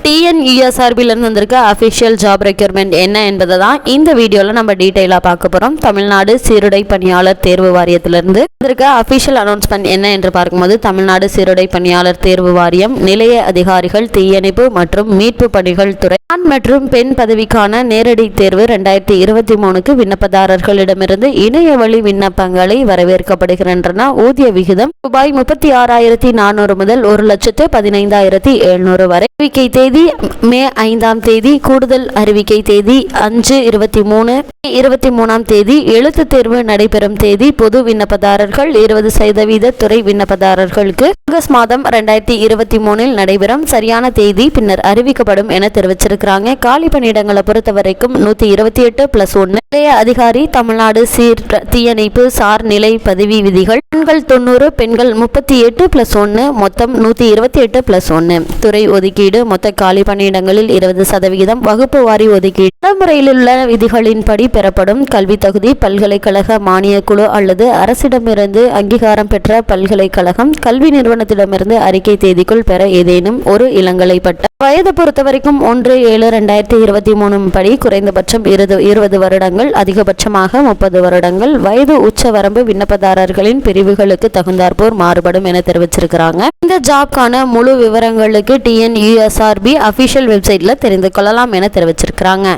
டிஎன்யூஎஸ்ஆர்பில இருந்து வந்திருக்க official job requirement என்ன என்பதை தான் இந்த வீடியோவில் நம்ம டீட்டெயிலாக பார்க்க போகிறோம். தமிழ்நாடு சீருடை பணியாளர் தேர்வு வாரியத்திலிருந்து வந்திருக்க அஃபிஷியல் அனௌன்ஸ்மெண்ட் என்ன என்று பார்க்கும்போது, தமிழ்நாடு சீருடை பணியாளர் தேர்வு வாரியம் நிலைய அதிகாரிகள் தீயணைப்பு மற்றும் மீட்பு பணிகள் துறை ஆண் மற்றும் பெண் பதவிக்கான நேரடி தேர்வு 2023க்கு விண்ணப்பதாரர்களிடமிருந்து இணைய வழி விண்ணப்பங்களை வரவேற்கப்படுகின்றன. ஊதிய விகிதம் ரூபாய் 36,400 முதல் 1,15,700 வரை. அறிவிக்கை தேதி மே 5ஆம் தேதி. கூடுதல் அறிவிக்கை தேதி 5/23 தேதி. எழுத்து தேர்வு நடைபெறும் தேதி பொது விண்ணப்பதாரர்கள் 20% துறை விண்ணப்பதாரர்களுக்கு ஆகஸ்ட் மாதம் 2023 நடைபெறும். சரியான தேதி பின்னர் அறிவிக்கப்படும் என தெரிவிச்சிருக்கிறாங்க. காலி பணியிடங்களை பொறுத்த வரைக்கும் 128+1 நிலைய அதிகாரி, தமிழ்நாடு தீயணைப்பு சார் நிலை பதவி விதிகள். ஆண்கள் 90, பெண்கள் 38+1, மொத்தம் 128+1. துறை ஒதுக்கீடு மொத்த காலி பணியிடங்களில் 20%. வகுப்பு வாரி ஒதுக்கீடு நடைமுறையில் உள்ள விதிகளின்படி பெறப்படும் கல்வி தகுதி பல்கலைக்கழக மானிய குழு அல்லது அரசிடமிருந்து அங்கீகாரம் பெற்ற பல்கலைக்கழகம் கல்வி நிறுவனத்திடமிருந்து அறிக்கை தேதிக்குள் பெற ஏதேனும் ஒரு இளங்கலை பட்டம். வயது பொறுத்தவரைக்கும் 1/7/2023 படி குறைந்தபட்சம் 20 வருடங்கள், அதிகபட்சமாக 30 வருடங்கள். வயது உச்ச வரம்பு விண்ணப்பதாரர்களின் பிரிவுகளுக்கு தகுந்தாற்போர் மாறுபடும் என தெரிவிச்சிருக்கிறாங்க. இந்த ஜாப்கான முழு விவரங்களுக்கு டிஎன்யூஎஸ்ஆர்பி அபிஷியல் வெப்சைட்ல தெரிந்து கொள்ளலாம் என தெரிவிச்சிருக்கிறாங்க.